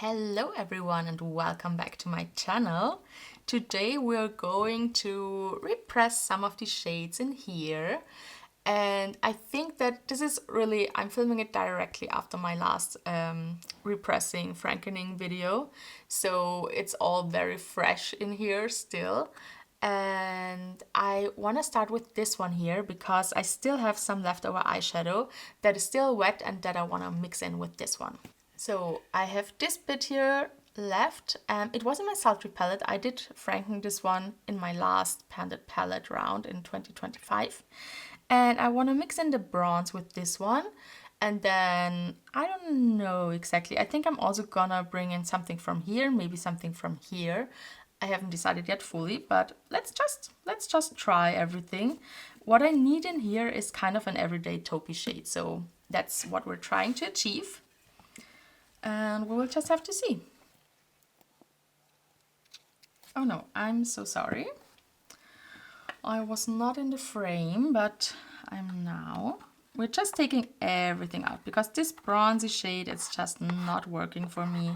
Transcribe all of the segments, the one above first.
Hello everyone and welcome back to my channel. Today we're going to repress some of the shades in here, and I think that this is really, I'm filming it directly after my last repressing frankening video, so it's all very fresh in here still. And I want to start with this one here because I still have some leftover eyeshadow that is still wet and that I want to mix in with this one. So I have this bit here left. It wasn't my sultry palette. I did franken this one in my last Pandit palette round in 2025. And I want to mix in the bronze with this one. And then, I don't know exactly. I think I'm also gonna bring in something from here, maybe something from here. I haven't decided yet fully, but let's just try everything. What I need in here is kind of an everyday taupey shade. So that's what we're trying to achieve. And we will just have to see. Oh no, I'm so sorry. I was not in the frame, but I'm now. We're just taking everything out because this bronzy shade is just not working for me.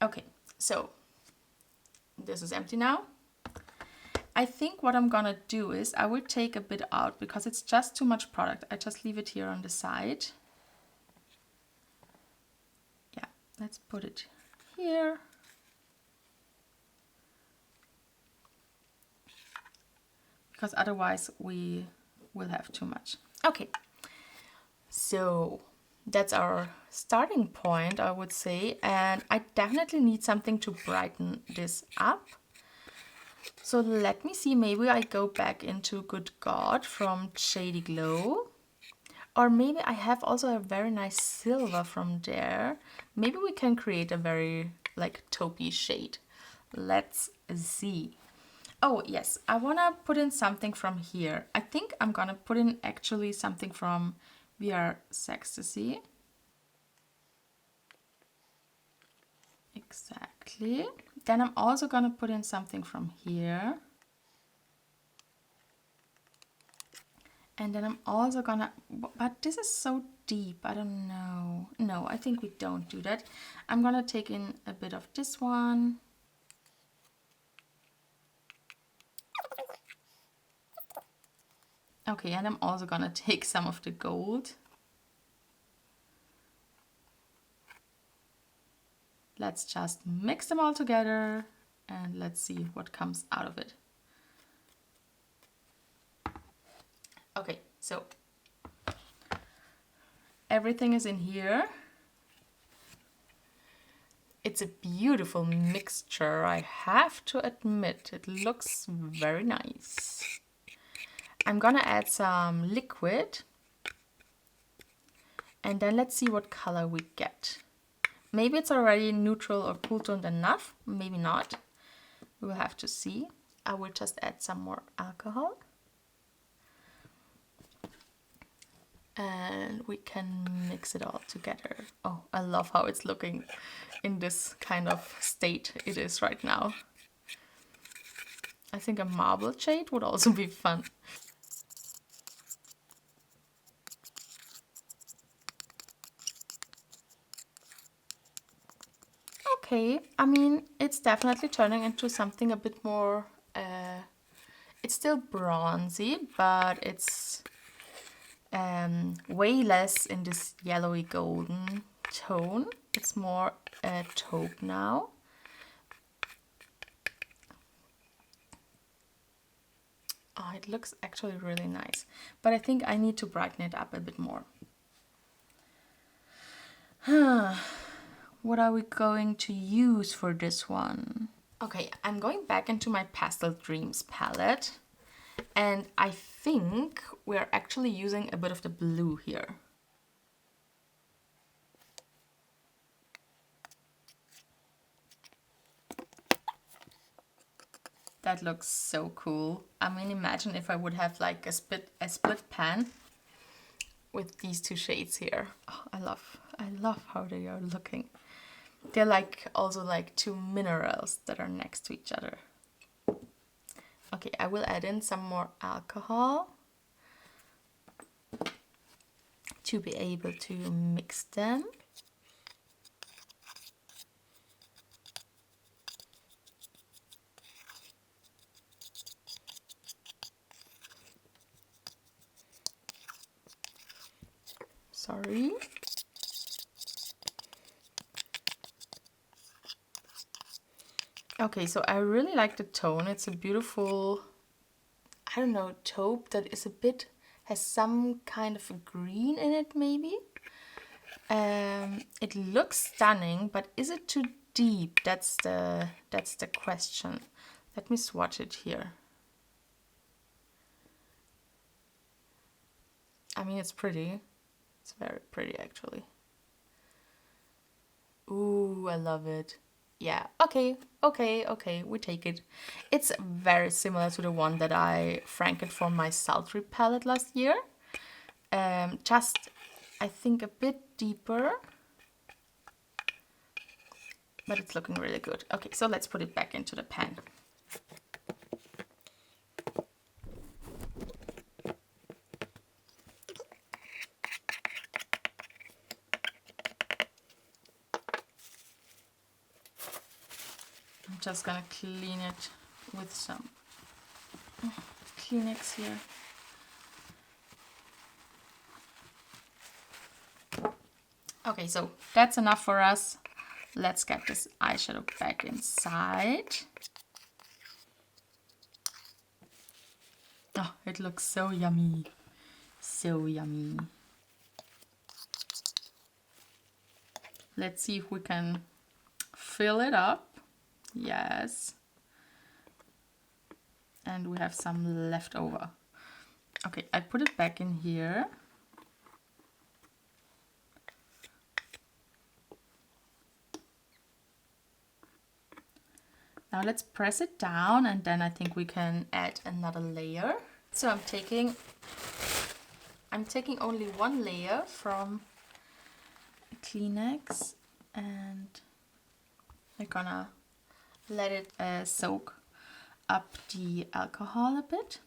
Okay, so this is empty now. I think what I'm gonna do is I will take a bit out because it's just too much product. I just leave it here on the side. Yeah, let's put it here. Because otherwise we will have too much. Okay, so that's our starting point, I would say. And I definitely need something to brighten this up. So let me see, maybe I go back into Good God from Shady Glow. Or maybe I have also a very nice silver from there. Maybe we can create a very like taupey shade. Let's see. Oh yes, I want to put in something from here. I think I'm gonna put in actually something from VR Sextasy. Exactly. Then I'm also gonna put in something from here. And then I'm also gonna, but this is so deep, I don't know. No, I think we don't do that. I'm gonna take in a bit of this one. Okay, and I'm also gonna take some of the gold. Let's just mix them all together and let's see what comes out of it. Okay, so everything is in here. It's a beautiful mixture, I have to admit. It looks very nice. I'm gonna add some liquid and then let's see what color we get. Maybe it's already neutral or cool toned enough, maybe not. We will have to see. I will just add some more alcohol. And we can mix it all together. Oh, I love how it's looking in this kind of state it is right now. I think a marble shade would also be fun. Okay, I mean, it's definitely turning into something a bit more, it's still bronzy, but it's way less in this yellowy golden tone. It's more taupe now. Oh, it looks actually really nice, but I think I need to brighten it up a bit more. What are we going to use for this one? Okay, I'm going back into my Pastel Dreams palette. And I think we're actually using a bit of the blue here. That looks so cool. I mean, imagine if I would have like a split pan with these two shades here. Oh, I love how they are looking. They're like also like two minerals that are next to each other. Okay, I will add in some more alcohol to be able to mix them. Sorry. Okay, so I really like the tone. It's a beautiful, I don't know, taupe that is a bit, has some kind of a green in it maybe. It looks stunning, but is it too deep? That's the question. Let me swatch it here. I mean, it's pretty. It's very pretty actually. Ooh, I love it. Yeah, okay, we take it. It's very similar to the one that I frankened for my sultry palette last year. Just, I think, a bit deeper. But it's looking really good. Okay, so let's put it back into the pan. I'm just gonna clean it with some Kleenex here. Okay, so that's enough for us. Let's get this eyeshadow back inside. Oh, it looks so yummy. So yummy. Let's see if we can fill it up. Yes. And we have some left over. Okay, I put it back in here. Now let's press it down and then I think we can add another layer. So I'm taking only one layer from Kleenex and I'm gonna let it soak up the alcohol a bit.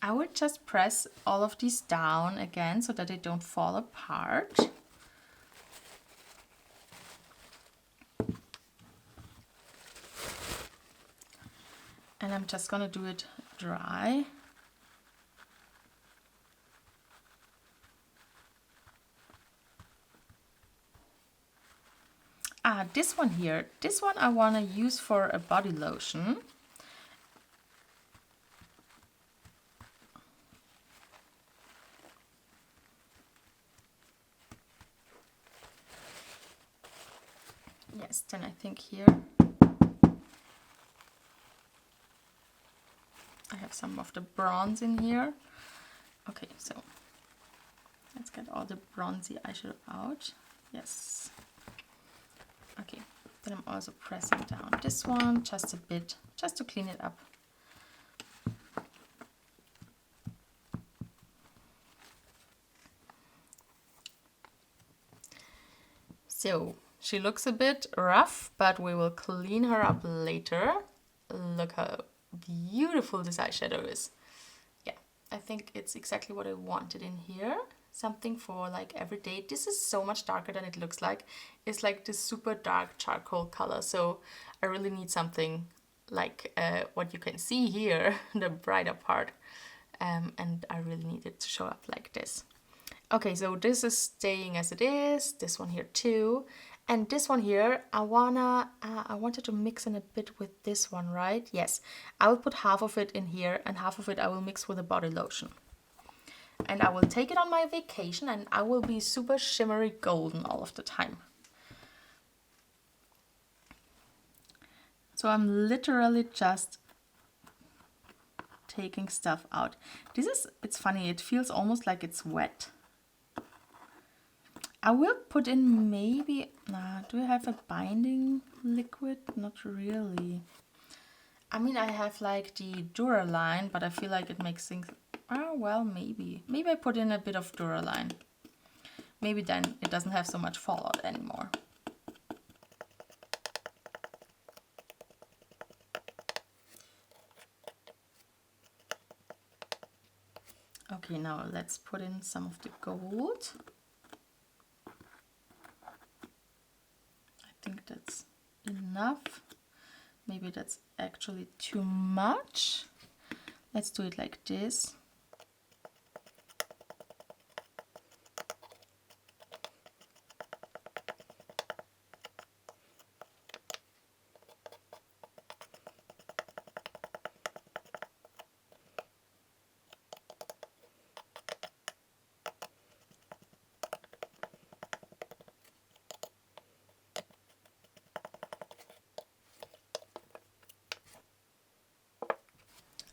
I would just press all of these down again so that they don't fall apart. And I'm just gonna do it dry. This one here, this one I want to use for a body lotion. Yes, then I think here I have some of the bronze in here. Okay, so let's get all the bronzy eyeshadow out. Yes. Okay, then I'm also pressing down this one just a bit, just to clean it up. So she looks a bit rough, but we will clean her up later. Look how beautiful this eyeshadow is. Yeah, I think it's exactly what I wanted in here. Something for like every day. This is so much darker than it looks like. It's like this super dark charcoal color. So I really need something like what you can see here, the brighter part. And I really need it to show up like this. Okay, so this is staying as it is. This one here too. And this one here, I wanted to mix in a bit with this one, right? Yes, I will put half of it in here and half of it I will mix with a body lotion. And I will take it on my vacation and I will be super shimmery golden all of the time. So I'm literally just taking stuff out. It's funny, it feels almost like it's wet. I will put in maybe, do I have a binding liquid? Not really. I mean, I have like the Duraline, but I feel like it makes things, oh, well, maybe. Maybe I put in a bit of Duraline. Maybe then it doesn't have so much fallout anymore. Okay, now let's put in some of the gold. I think that's enough. Maybe that's actually too much. Let's do it like this.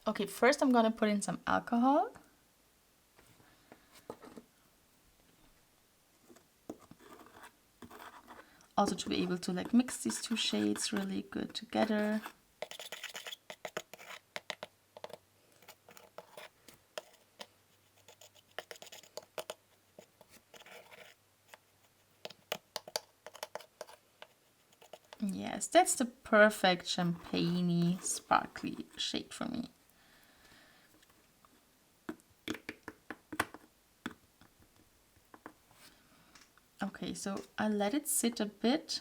Okay, first I'm gonna put in some alcohol. Also to be able to like mix these two shades really good together. Yes, that's the perfect champagne-y, sparkly shade for me. Okay, so I let it sit a bit.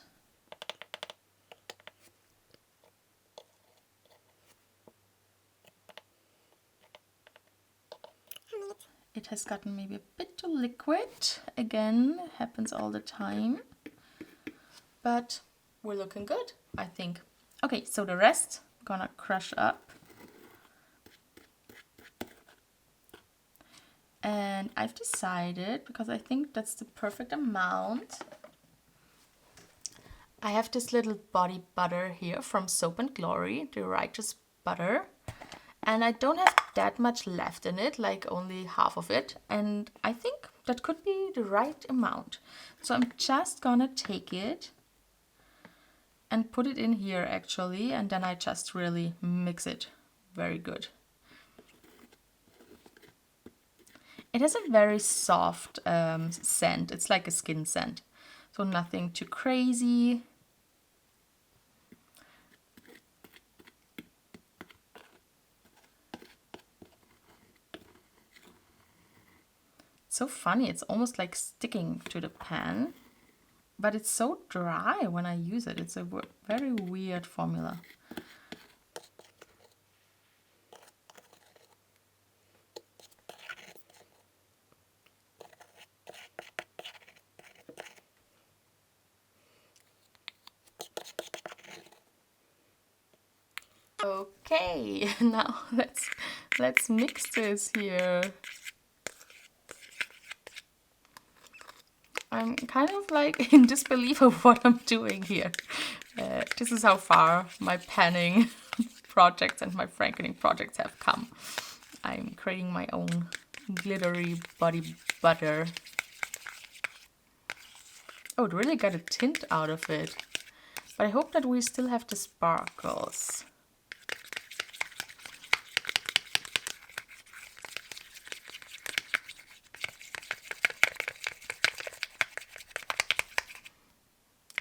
It has gotten maybe a bit too liquid. Again, happens all the time. But we're looking good, I think. Okay, so the rest I'm gonna crush up. And I've decided, because I think that's the perfect amount, I have this little body butter here from Soap and Glory, the Righteous Butter. And I don't have that much left in it, like only half of it. And I think that could be the right amount. So I'm just gonna take it and put it in here actually. And then I just really mix it very good. It has a very soft scent. It's like a skin scent. So nothing too crazy. It's so funny. It's almost like sticking to the pan. But it's so dry when I use it. It's a very weird formula. Okay, now let's mix this here. I'm kind of like in disbelief of what I'm doing here. This is how far my panning projects and my frankening projects have come. I'm creating my own glittery body butter. Oh, it really got a tint out of it. But I hope that we still have the sparkles.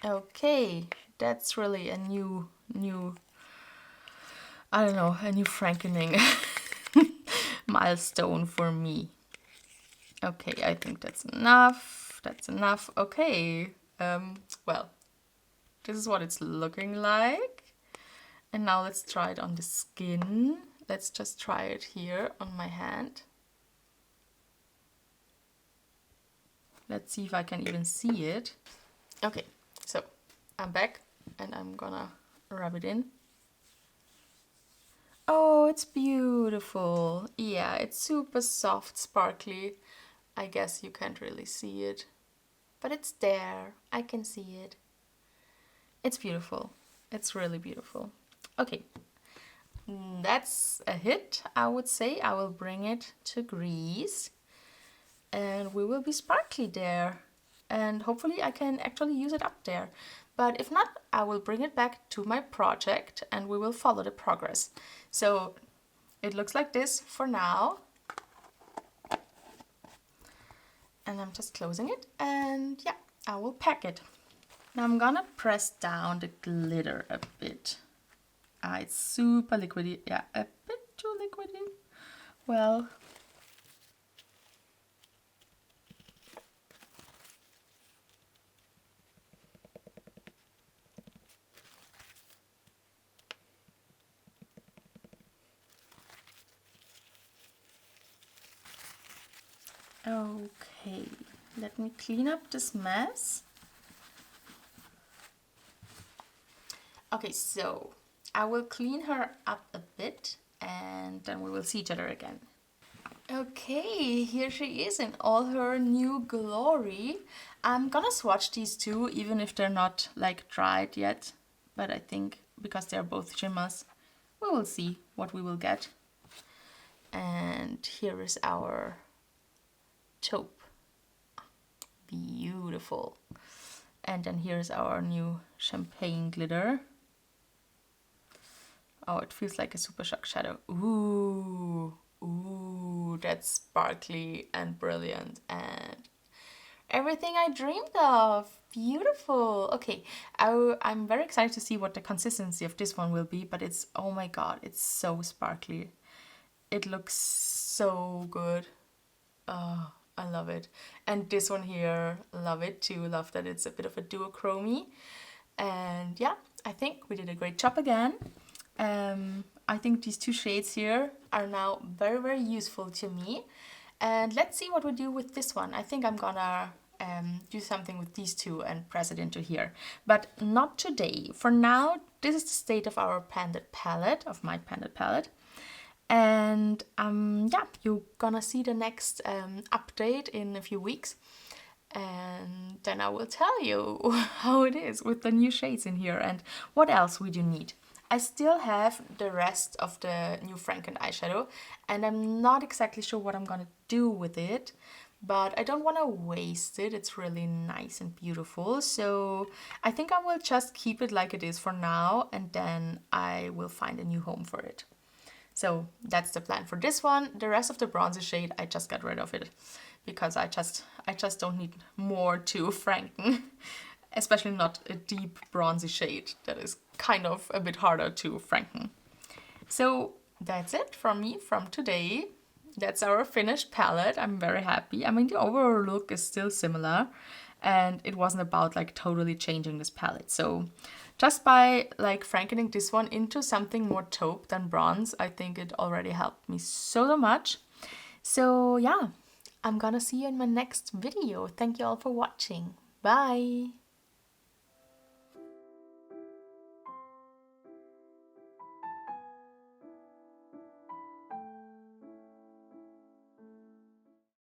Okay, that's really a new, I don't know, a new frankening milestone for me. Okay, I think that's enough. That's enough. Okay, well, this is what it's looking like. And now let's try it on the skin. Let's just try it here on my hand. Let's see if I can even see it. Okay, so I'm back and I'm gonna rub it in. Oh, it's beautiful. Yeah, it's super soft, sparkly. I guess you can't really see it, but it's there. I can see it. It's beautiful. It's really beautiful. Okay, that's a hit, I would say. I will bring it to Greece and we will be sparkly there. And hopefully I can actually use it up there. But if not, I will bring it back to my project and we will follow the progress. So it looks like this for now. And I'm just closing it and yeah, I will pack it. Now I'm gonna press down the glitter a bit. It's super liquidy. Yeah, a bit too liquidy. Well, okay, let me clean up this mess. Okay, so I will clean her up a bit and then we will see each other again. Okay, here she is in all her new glory. I'm gonna swatch these two even if they're not like dried yet, but I think because they're both shimmers, we will see what we will get. And here is our taupe. Beautiful. And then here's our new champagne glitter. Oh, it feels like a Super Shock shadow. Ooh, ooh, that's sparkly and brilliant and everything I dreamed of. Beautiful. Okay, I'm very excited to see what the consistency of this one will be, but it's, oh my god, it's so sparkly. It looks so good. Oh, I love it. And this one here, love it too. Love that it's a bit of a duochrome. And yeah, I think we did a great job again. I think these two shades here are now very, very useful to me. And let's see what we do with this one. I think I'm gonna do something with these two and press it into here. But not today. For now, this is the state of our Pandit palette, of my Pandit palette. And yeah, you're gonna see the next update in a few weeks. And then I will tell you how it is with the new shades in here and what else we do need. I still have the rest of the new Franken eyeshadow and I'm not exactly sure what I'm gonna do with it, but I don't want to waste it. It's really nice and beautiful, so I think I will just keep it like it is for now and then I will find a new home for it. So that's the plan for this one. The rest of the bronzy shade, I just got rid of it because I just don't need more to Franken. Especially not a deep bronzy shade that is kind of a bit harder to Franken. So that's it from me from today. That's our finished palette. I'm very happy. I mean, the overall look is still similar and it wasn't about like totally changing this palette. So just by like frankening this one into something more taupe than bronze, I think it already helped me so much. So yeah, I'm gonna see you in my next video. Thank you all for watching. Bye!